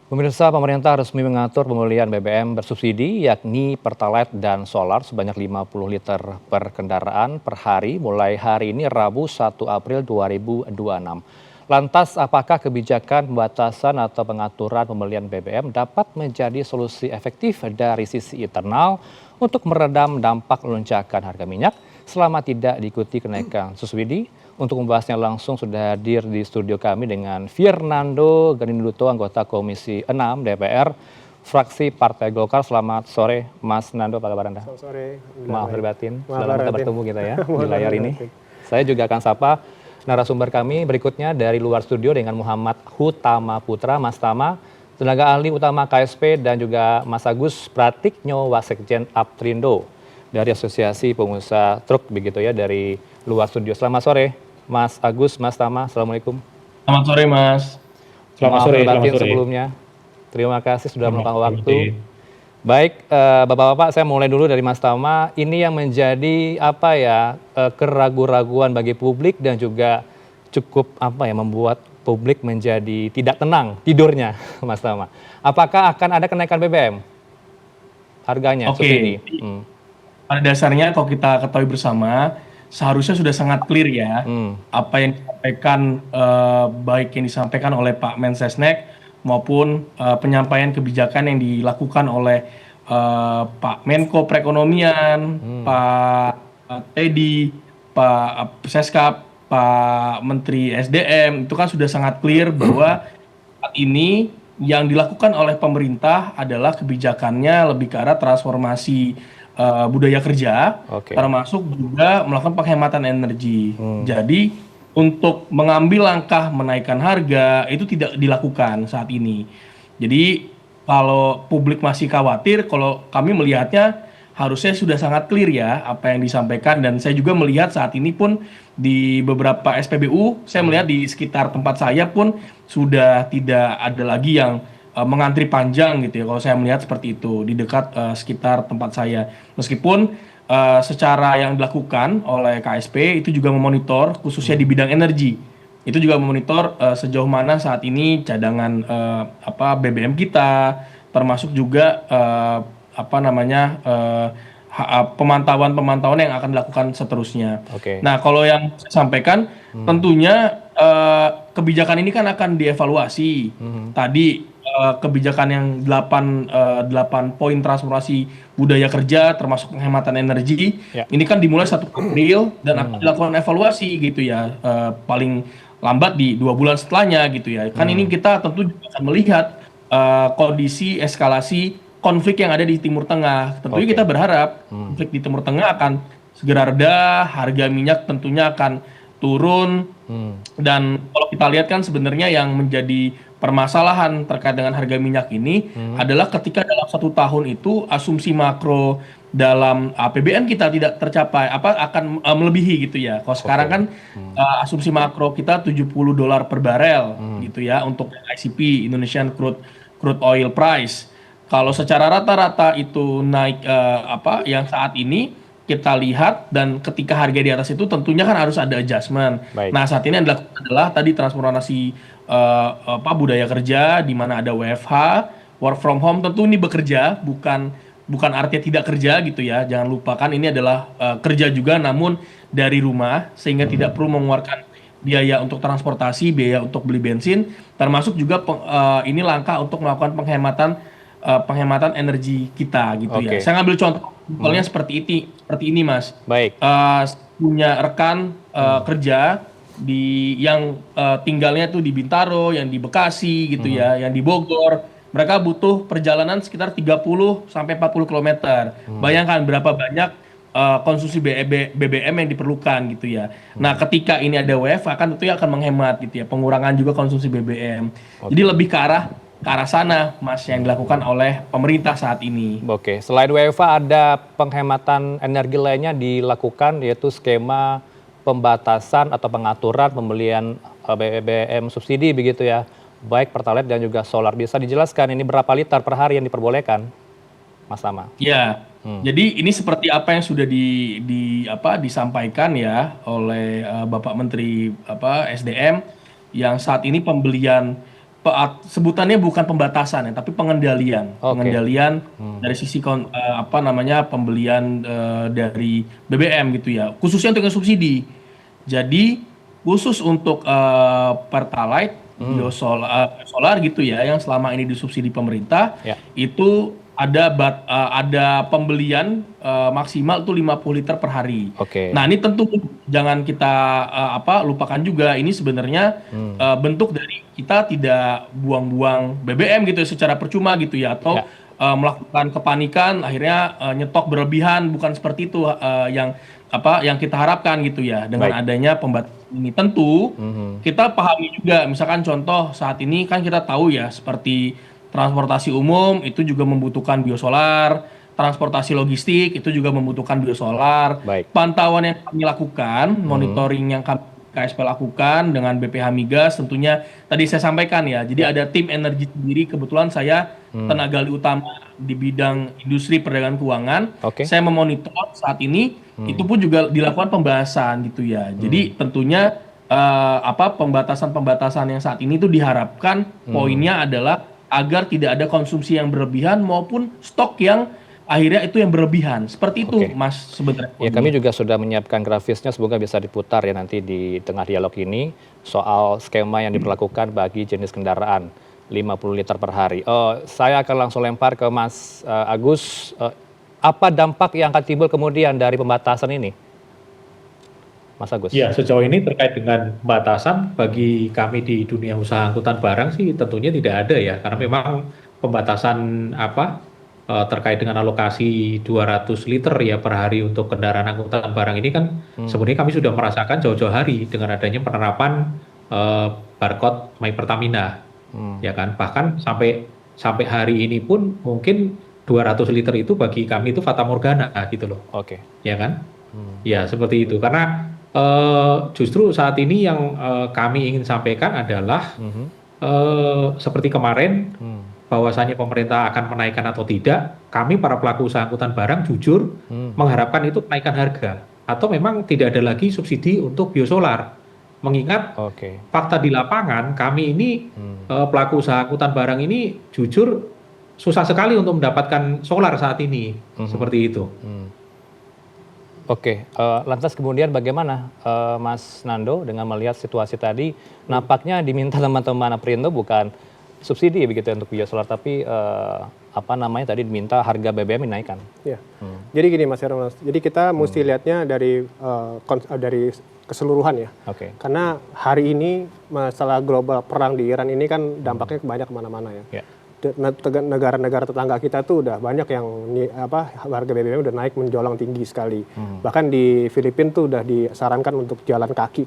Pemirsa, pemerintah resmi mengatur pembelian BBM bersubsidi yakni Pertalite dan Solar sebanyak 50 liter per kendaraan per hari mulai hari ini Rabu 1 April 2026. Lantas, apakah kebijakan pembatasan atau pengaturan pembelian BBM dapat menjadi solusi efektif dari sisi internal untuk meredam dampak lonjakan harga minyak selama tidak diikuti kenaikan subsidi? Untuk membahasnya langsung sudah hadir di studio kami dengan Fernando Ganinduto, anggota Komisi 6 DPR, fraksi Partai Golkar. Selamat sore, Mas Nando, apa kabar Anda? Selamat sore. Maaf lahir batin, Maaf sudah lahir lama batin. bertemu kita ya di Maaf layar lahir ini. batin. Saya juga akan sapa narasumber kami berikutnya dari luar studio dengan Muhammad Hutama Putra, Mas Tama, tenaga ahli utama KSP, dan juga Mas Agus Pratiknyo, Wasekjen Aptrindo dari Asosiasi Pengusaha Truk begitu ya dari luar studio. Selamat sore, Mas Agus, Mas Tama, Assalamualaikum. Selamat sore, Mas. Maaf batin sebelumnya. Terima kasih sudah meluangkan waktu. Baik, Bapak-bapak, saya mulai dulu dari Mas Tama. Ini yang menjadi apa ya keraguan-raguan bagi publik dan juga cukup apa ya membuat publik menjadi tidak tenang tidurnya, Mas Tama. Apakah akan ada kenaikan BBM harganya subsidi? Pada dasarnya kalau kita ketahui bersama, seharusnya sudah sangat clear ya apa yang disampaikan, baik yang disampaikan oleh Pak Mensesnek maupun penyampaian kebijakan yang dilakukan oleh Pak Menko Perekonomian, Pak Teddy, Pak Seskap, Pak Menteri SDM, itu kan sudah sangat clear bahwa saat ini yang dilakukan oleh pemerintah adalah kebijakannya lebih ke arah transformasi budaya kerja, termasuk juga melakukan penghematan energi. Jadi untuk mengambil langkah menaikkan harga itu tidak dilakukan saat ini. Jadi kalau publik masih khawatir, kalau kami melihatnya harusnya sudah sangat clear ya apa yang disampaikan, dan saya juga melihat saat ini pun di beberapa SPBU, saya melihat di sekitar tempat saya pun sudah tidak ada lagi yang mengantri panjang gitu ya, kalau saya melihat seperti itu di dekat sekitar tempat saya. Meskipun secara yang dilakukan oleh KSP itu juga memonitor khususnya di bidang energi, itu juga memonitor sejauh mana saat ini cadangan BBM kita, termasuk juga pemantauan yang akan dilakukan seterusnya. Nah, kalau yang saya sampaikan tentunya kebijakan ini kan akan dievaluasi. Tadi kebijakan yang 8 poin transformasi budaya kerja termasuk penghematan energi ini kan dimulai 1 April dan akan dilakukan evaluasi gitu ya, paling lambat di 2 bulan setelahnya gitu ya. Kan ini kita tentu juga akan melihat kondisi eskalasi konflik yang ada di Timur Tengah. Tentunya kita berharap konflik di Timur Tengah akan segera reda, harga minyak tentunya akan turun. Dan kalau kita lihat kan sebenarnya yang menjadi permasalahan terkait dengan harga minyak ini adalah ketika dalam 1 tahun itu asumsi makro dalam APBN kita tidak tercapai, akan melebihi gitu ya. Kalau sekarang kan asumsi makro kita $70 per barel gitu ya untuk ICP, Indonesian Crude Oil Price. Kalau secara rata-rata itu naik yang saat ini kita lihat, dan ketika harga di atas itu tentunya kan harus ada adjustment. Nah, saat ini yang dilakukan adalah tadi transformasi budaya kerja di mana ada WFH, work from home. Tentu ini bekerja, bukan artinya tidak kerja gitu ya. Jangan lupakan ini adalah kerja juga namun dari rumah, sehingga tidak perlu mengeluarkan biaya untuk transportasi, biaya untuk beli bensin, termasuk juga ini langkah untuk melakukan penghematan energi kita gitu ya. Saya ngambil contohnya seperti ini Mas. Punya rekan kerja yang tinggalnya tuh di Bintaro, yang di Bekasi gitu ya, yang di Bogor. Mereka butuh perjalanan sekitar 30 sampai 40 km. Bayangkan berapa banyak konsumsi BBM yang diperlukan gitu ya. Nah, ketika ini ada WFH kan tentunya akan menghemat gitu ya, pengurangan juga konsumsi BBM. Jadi lebih ke arah sana Mas yang dilakukan oleh pemerintah saat ini. Selain WFH ada penghematan energi lainnya dilakukan, yaitu skema pembatasan atau pengaturan pembelian BBM subsidi begitu ya, baik Pertalite dan juga Solar. Bisa dijelaskan ini berapa liter per hari yang diperbolehkan, Mas Tama? Ya, jadi ini seperti apa yang sudah disampaikan ya oleh Bapak Menteri SDM, yang saat ini pembelian sebutannya bukan pembatasan ya, tapi pengendalian. Pengendalian dari sisi pembelian dari BBM gitu ya, khususnya untuk yang subsidi. Jadi khusus untuk Pertalite, biosolar gitu ya, yang selama ini disubsidi pemerintah, itu ada pembelian maksimal tuh 50 liter per hari. Nah, ini tentu jangan kita lupakan juga, ini sebenarnya bentuk dari kita tidak buang-buang BBM gitu ya, secara percuma gitu ya, atau melakukan kepanikan akhirnya nyetok berlebihan, bukan seperti itu yang kita harapkan gitu ya. Dengan adanya pembatasan ini tentu kita pahami juga, misalkan contoh saat ini kan kita tahu ya, seperti transportasi umum itu juga membutuhkan biosolar, transportasi logistik itu juga membutuhkan biosolar. Pantauan yang kami lakukan, monitoring yang kami KSP lakukan dengan BPH Migas tentunya tadi saya sampaikan ya. Jadi ada tim energi sendiri, kebetulan saya tenaga alih utama di bidang industri perdagangan keuangan. Saya memonitor saat ini, itu pun juga dilakukan pembahasan gitu ya. Jadi tentunya pembatasan-pembatasan yang saat ini itu diharapkan poinnya adalah agar tidak ada konsumsi yang berlebihan maupun stok yang akhirnya itu yang berlebihan. Seperti itu, Mas, sebenarnya. Ya, kami juga sudah menyiapkan grafisnya, semoga bisa diputar ya nanti di tengah dialog ini, soal skema yang diberlakukan bagi jenis kendaraan 50 liter per hari. Saya akan langsung lempar ke Mas Agus. Apa dampak yang akan timbul kemudian dari pembatasan ini, Mas Agus? Ya, sejauh ini terkait dengan pembatasan bagi kami di dunia usaha angkutan barang sih tentunya tidak ada ya, karena memang pembatasan terkait dengan alokasi 200 liter ya per hari untuk kendaraan angkutan barang ini kan sebenarnya kami sudah merasakan jauh-jauh hari dengan adanya penerapan barcode My Pertamina, ya kan, bahkan sampai hari ini pun mungkin 200 liter itu bagi kami itu fata morgana gitu loh, ya kan, ya seperti itu, karena justru saat ini yang kami ingin sampaikan adalah seperti kemarin, bahwasanya pemerintah akan menaikkan atau tidak, kami para pelaku usaha angkutan barang jujur mengharapkan itu kenaikan harga, atau memang tidak ada lagi subsidi untuk biosolar. Mengingat fakta di lapangan, kami ini pelaku usaha angkutan barang ini jujur susah sekali untuk mendapatkan solar saat ini, seperti itu. Lantas kemudian bagaimana Mas Nando dengan melihat situasi tadi, nampaknya diminta teman-teman Aprindo bukan subsidi begitu untuk biosolar, tapi tadi diminta harga BBM dinaikkan. Ya. Jadi gini Mas Heranov, jadi kita mesti lihatnya dari keseluruhan ya. Karena hari ini masalah global perang di Iran ini kan dampaknya banyak kemana-mana ya. Negara-negara tetangga kita tuh udah banyak yang harga BBM udah naik menjulang tinggi sekali. Bahkan di Filipina tuh udah disarankan untuk jalan kaki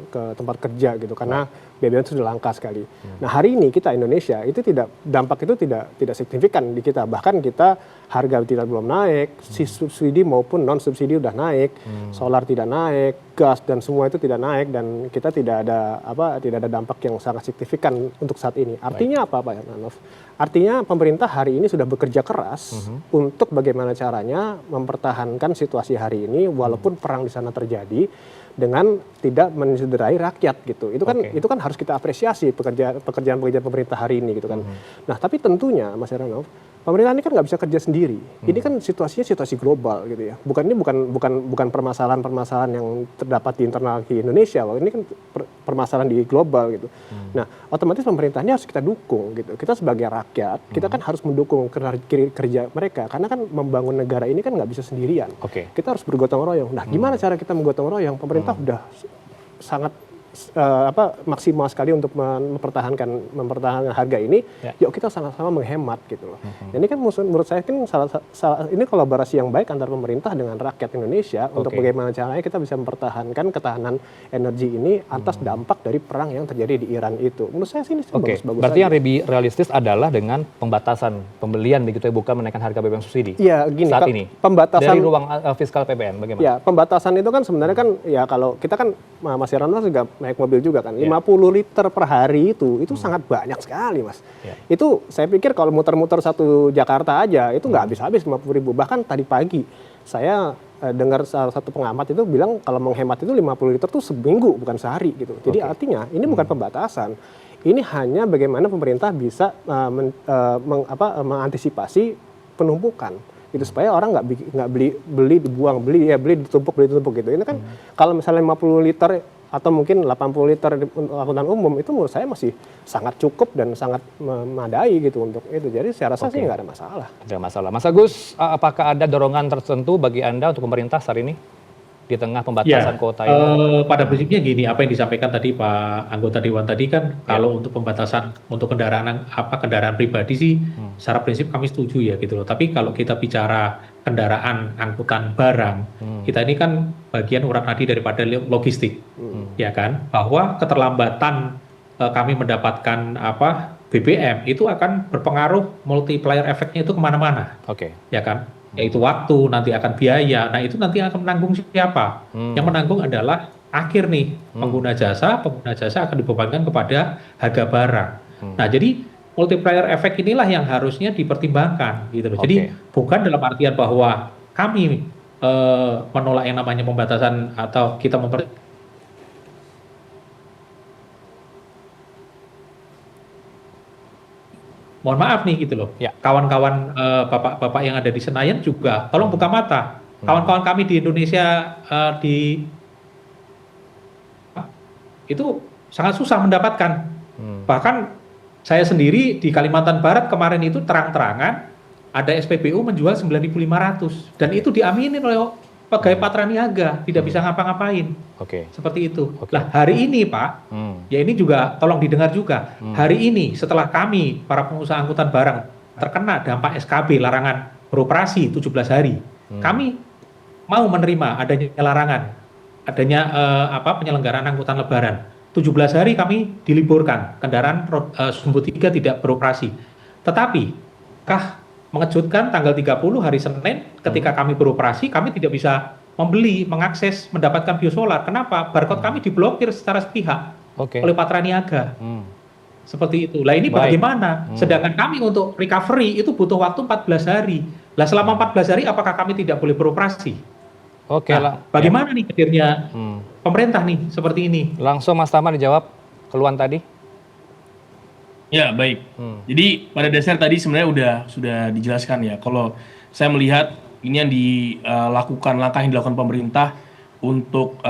ke tempat kerja gitu karena BBM itu sudah langka sekali. Nah, hari ini kita Indonesia itu dampak itu tidak signifikan di kita. Bahkan kita harga belum naik, subsidi maupun non subsidi udah naik, solar tidak naik, gas dan semua itu tidak naik, dan kita tidak ada dampak yang sangat signifikan untuk saat ini. Artinya apa Pak Heranov? Artinya pemerintah hari ini sudah bekerja keras untuk bagaimana caranya mempertahankan situasi hari ini walaupun perang di sana terjadi dengan tidak mencederai rakyat gitu. Itu kan harus kita apresiasi pekerjaan pemerintah hari ini gitu kan. Nah, tapi tentunya Mas Heranov, pemerintah ini kan nggak bisa kerja sendiri. Ini kan situasinya situasi global gitu ya. Bukan permasalahan yang terdapat di internal di Indonesia. Ini kan permasalahan di global gitu. Nah, otomatis pemerintahnya harus kita dukung gitu. Kita sebagai rakyat, kita kan harus mendukung kerja mereka karena kan membangun negara ini kan nggak bisa sendirian. Kita harus bergotong royong. Nah, gimana cara kita menggotong royong? Pemerintah udah sangat maksimal sekali untuk mempertahankan harga ini. Yuk kita sama-sama menghemat gitu loh. Ini kan menurut saya kan ini kolaborasi yang baik antara pemerintah dengan rakyat Indonesia untuk bagaimana caranya kita bisa mempertahankan ketahanan energi ini atas dampak dari perang yang terjadi di Iran itu. Menurut saya sih ini bagus-bagus. Berarti yang lebih realistis adalah dengan pembatasan pembelian begitu ya, bukan menaikkan harga BBM subsidi. Iya, gini. Saat ini Pembatasan dari ruang fiskal PPN bagaimana? Ya, pembatasan itu kan sebenarnya kan ya kalau kita kan Mas Heranov juga naik mobil juga kan. 50 liter per hari itu sangat banyak sekali Mas. Itu saya pikir kalau muter-muter satu Jakarta aja itu nggak habis-habis 50.000. Bahkan tadi pagi saya dengar salah satu pengamat itu bilang kalau menghemat itu 50 liter tuh seminggu bukan sehari gitu. Jadi artinya ini bukan pembatasan. Ini hanya bagaimana pemerintah bisa mengantisipasi penumpukan itu supaya orang nggak beli dibuang, beli ditumpuk gitu. Ini kan kalau misalnya 50 liter atau mungkin 80 liter untuk angkutan umum itu menurut saya masih sangat cukup dan sangat memadai gitu untuk itu. Jadi saya rasa sih nggak ada masalah. Tidak masalah. Mas Agus, apakah ada dorongan tertentu bagi Anda untuk pemerintah saat ini di tengah pembatasan kuota ini? Pada prinsipnya gini, apa yang disampaikan tadi Pak anggota Dewan tadi kan, kalau untuk pembatasan untuk kendaraan pribadi sih, secara prinsip kami setuju ya gitu loh. Tapi kalau kita bicara kendaraan angkutan barang, kita ini kan bagian urat-nadi daripada logistik, ya kan? Bahwa keterlambatan kami mendapatkan BBM itu akan berpengaruh multiplier efeknya itu kemana-mana, ya kan? Yaitu waktu, nanti akan biaya. Nah itu nanti akan menanggung siapa? Yang menanggung adalah akhir nih pengguna jasa akan dibebankan kepada harga barang. Nah jadi multiplier efek inilah yang harusnya dipertimbangkan gitu loh. Jadi bukan dalam artian bahwa kami menolak yang namanya pembatasan atau kita mohon maaf nih gitu loh, kawan-kawan bapak-bapak yang ada di Senayan juga tolong buka mata. Kawan-kawan kami di Indonesia itu sangat susah mendapatkan. Bahkan saya sendiri di Kalimantan Barat kemarin itu terang-terangan ada SPBU menjual 9.500 dan itu diaminin oleh pegawai Patraniaga, tidak bisa ngapa-ngapain. Seperti itu. Lah hari ini Pak, ya ini juga tolong didengar juga. Hari ini setelah kami para pengusaha angkutan barang terkena dampak SKB larangan beroperasi 17 hari, kami mau menerima adanya larangan, adanya penyelenggaraan angkutan lebaran. 17 hari kami diliburkan, kendaraan sumbu 3 tidak beroperasi. Tetapi mengejutkan tanggal 30 hari Senin ketika kami beroperasi, kami tidak bisa mengakses, mendapatkan biosolar. Kenapa? Barcode kami diblokir secara sepihak oleh Patraniaga. Seperti itu. Lah ini bagaimana? Sedangkan kami untuk recovery itu butuh waktu 14 hari. Lah selama 14 hari apakah kami tidak boleh beroperasi? Bagaimana nih akhirnya pemerintah nih seperti ini? Langsung Mas Tama dijawab keluhan tadi. Ya baik. Jadi pada dasar tadi sebenarnya sudah dijelaskan ya. Kalau saya melihat ini yang dilakukan langkah yang dilakukan pemerintah untuk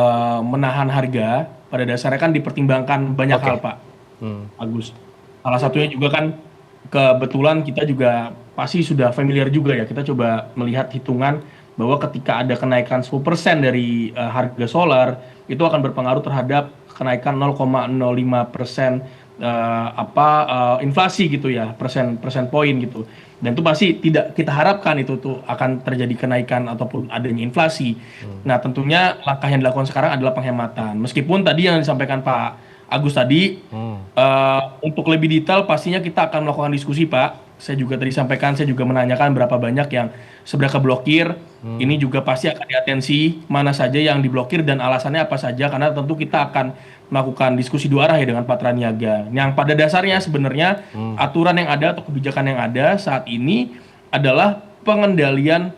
menahan harga, pada dasarnya kan dipertimbangkan banyak hal Pak Agus. Salah satunya juga kan kebetulan kita juga pasti sudah familiar juga ya. Kita coba melihat hitungan bahwa ketika ada kenaikan 10% dari harga solar itu akan berpengaruh terhadap kenaikan 0,05% inflasi gitu ya, persen poin gitu. Dan itu pasti tidak kita harapkan itu tuh akan terjadi kenaikan ataupun adanya inflasi. Nah, tentunya langkah yang dilakukan sekarang adalah penghematan. Meskipun tadi yang disampaikan Pak Agus tadi untuk lebih detail pastinya kita akan melakukan diskusi Pak. Saya juga tadi sampaikan, saya juga menanyakan berapa banyak yang sebenarnya keblokir. Ini juga pasti akan diatensi mana saja yang diblokir dan alasannya apa saja, karena tentu kita akan melakukan diskusi dua arah ya dengan Patraniaga. Yang pada dasarnya sebenarnya aturan yang ada atau kebijakan yang ada saat ini adalah pengendalian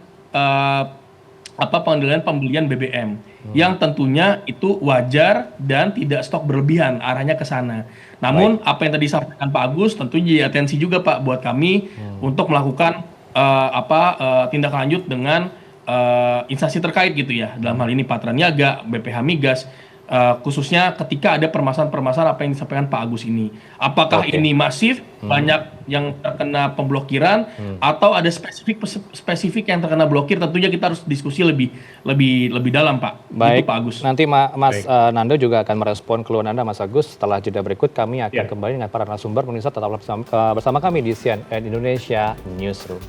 pembelian BBM yang tentunya itu wajar dan tidak stok berlebihan, arahnya ke sana. Namun apa yang tadi disampaikan Pak Agus tentunya atensi juga Pak buat kami untuk melakukan tindak lanjut dengan instansi terkait gitu ya. Dalam hal ini Patraniaga, BPH Migas, khususnya ketika ada permasalahan-permasalahan apa yang disampaikan Pak Agus ini. Apakah ini masif, banyak yang terkena pemblokiran, atau ada spesifik yang terkena blokir, tentunya kita harus diskusi lebih dalam Pak. Baik, itu, Pak Agus. Nanti Mas Nando juga akan merespon keluhan Anda Mas Agus. Setelah jeda berikut kami akan kembali dengan para narasumber. Pemirsa tetap bersama kami di CNN Indonesia Newsroom.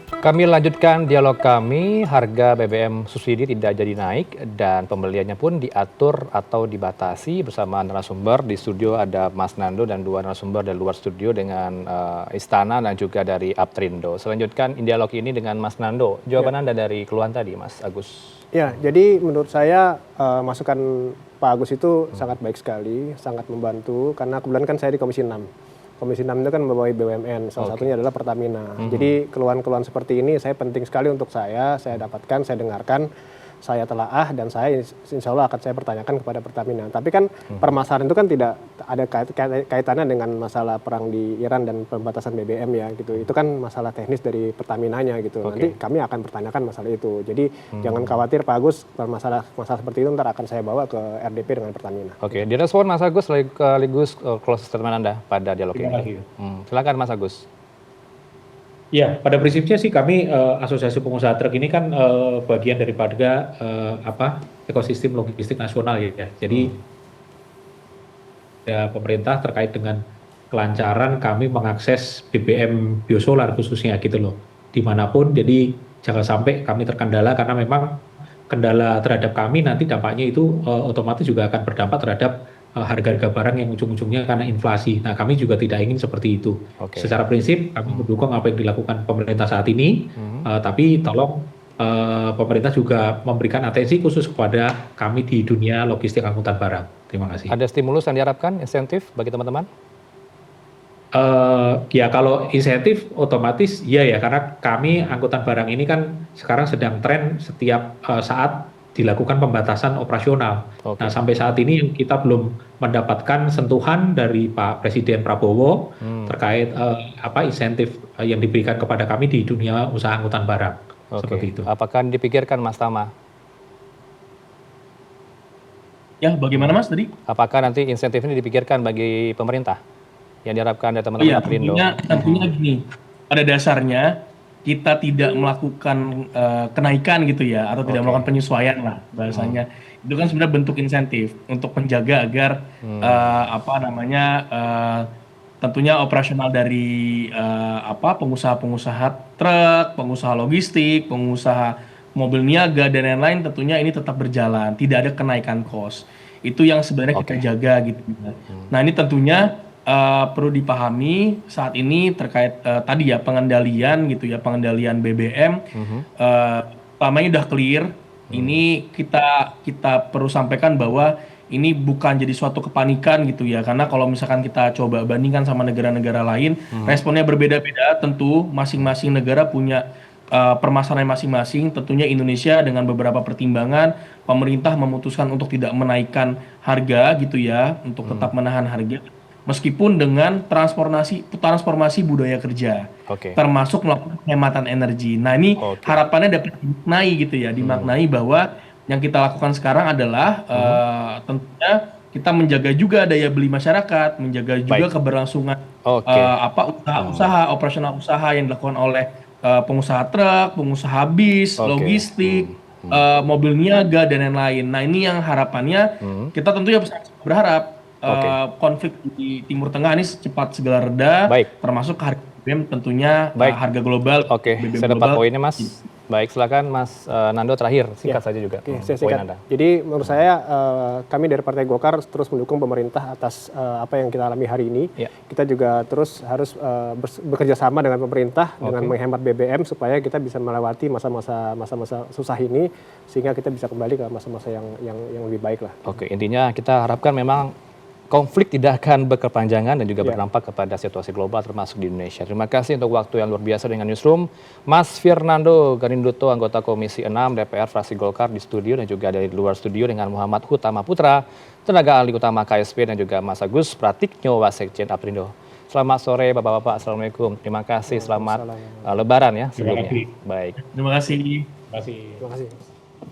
Kami lanjutkan dialog kami, harga BBM subsidi tidak jadi naik dan pembeliannya pun diatur atau dibatasi. Bersama narasumber di studio ada Mas Nando dan dua narasumber dari luar studio dengan Istana dan juga dari Aptrindo. Selanjutkan dialog ini dengan Mas Nando. Jawaban Anda dari keluhan tadi Mas Agus. Ya, jadi menurut saya masukan Pak Agus itu sangat baik sekali, sangat membantu karena kebetulan kan saya di Komisi 6. Komisi 6 itu kan membawahi BUMN, salah satunya adalah Pertamina. Jadi keluhan-keluhan seperti ini saya penting sekali untuk saya dapatkan, saya dengarkan. saya telaah dan saya insya Allah akan saya pertanyakan kepada Pertamina. Tapi kan permasalahan itu kan tidak ada kaitannya dengan masalah perang di Iran dan pembatasan BBM ya gitu. Itu kan masalah teknis dari Pertaminanya gitu. Nanti kami akan pertanyakan masalah itu. Jadi jangan khawatir Pak Agus, masalah seperti itu ntar akan saya bawa ke RDP dengan Pertamina. Oke, direspon Mas Agus sekaligus close statement Anda pada dialog ini. Silakan Mas Agus. Ya, pada prinsipnya sih kami Asosiasi Pengusaha Truk ini kan bagian daripada ekosistem logistik nasional ya. Jadi ya, pemerintah terkait dengan kelancaran kami mengakses BBM biosolar khususnya gitu loh. Dimanapun, jadi jangan sampai kami terkendala karena memang kendala terhadap kami nanti dampaknya itu otomatis juga akan berdampak terhadap harga-harga barang yang ujung-ujungnya karena inflasi. Nah, kami juga tidak ingin seperti itu. Secara prinsip, kami mendukung apa yang dilakukan pemerintah saat ini, tapi tolong pemerintah juga memberikan atensi khusus kepada kami di dunia logistik angkutan barang. Terima kasih. Ada stimulus yang diharapkan, insentif bagi teman-teman? Ya kalau insentif otomatis ya karena kami angkutan barang ini kan sekarang sedang tren setiap saat dilakukan pembatasan operasional. Nah, sampai saat ini kita belum mendapatkan sentuhan dari Pak Presiden Prabowo terkait insentif yang diberikan kepada kami di dunia usaha angkutan barang. Seperti itu. Apakah dipikirkan Mas Tama? Ya, bagaimana Mas tadi? Apakah nanti insentif ini dipikirkan bagi pemerintah yang diharapkan dari teman-teman Aprindo? Tentunya gini, pada dasarnya kita tidak melakukan kenaikan gitu ya, atau tidak melakukan penyesuaian lah bahasanya. Itu kan sebenarnya bentuk insentif untuk menjaga agar tentunya operasional dari pengusaha-pengusaha truk, pengusaha logistik, pengusaha mobil niaga dan lain-lain, tentunya ini tetap berjalan, tidak ada kenaikan kos. Itu yang sebenarnya kita jaga gitu. Nah, ini tentunya perlu dipahami saat ini terkait tadi ya pengendalian gitu ya, pengendalian BBM. Pertamanya udah clear. Ini kita perlu sampaikan bahwa ini bukan jadi suatu kepanikan gitu ya, karena kalau misalkan kita coba bandingkan sama negara-negara lain, responnya berbeda-beda. Tentu masing-masing negara punya permasalahan masing-masing. Tentunya Indonesia dengan beberapa pertimbangan, pemerintah memutuskan untuk tidak menaikkan harga gitu ya, untuk tetap menahan harga. Meskipun dengan transformasi budaya kerja, termasuk melakukan penghematan energi. Nah, ini harapannya dapat dimaknai gitu ya, dimaknai bahwa yang kita lakukan sekarang adalah tentunya kita menjaga juga daya beli masyarakat, menjaga juga keberlangsungan usaha operasional usaha yang dilakukan oleh pengusaha truk, pengusaha bis, logistik, mobil niaga dan lain-lain. Nah, ini yang harapannya kita tentunya berharap konflik di Timur Tengah ini cepat segera reda, termasuk harga BBM tentunya harga global. BBM saya dapat poinnya Mas. Baik, silakan Mas Nando terakhir, singkat saja juga. Saya singkat. Jadi menurut saya kami dari Partai Golkar terus mendukung pemerintah atas apa yang kita alami hari ini. Kita juga terus harus bekerja sama dengan pemerintah dengan menghemat BBM supaya kita bisa melewati masa-masa susah ini sehingga kita bisa kembali ke masa-masa yang lebih baik lah. Intinya kita harapkan memang konflik tidak akan berkepanjangan dan juga berdampak kepada situasi global termasuk di Indonesia. Terima kasih untuk waktu yang luar biasa dengan Newsroom. Mas Fernando Garinduto, anggota Komisi 6 DPR fraksi Golkar di studio dan juga dari luar studio dengan Muhammad Hutama Putra, tenaga ahli utama KSP dan juga Mas Agus Pratiknyo, Wasekjen Aprindo. Selamat sore Bapak-Bapak, Assalamualaikum. Terima kasih, selamat Lebaran ya sebelumnya. Baik. Terima kasih. Terima kasih.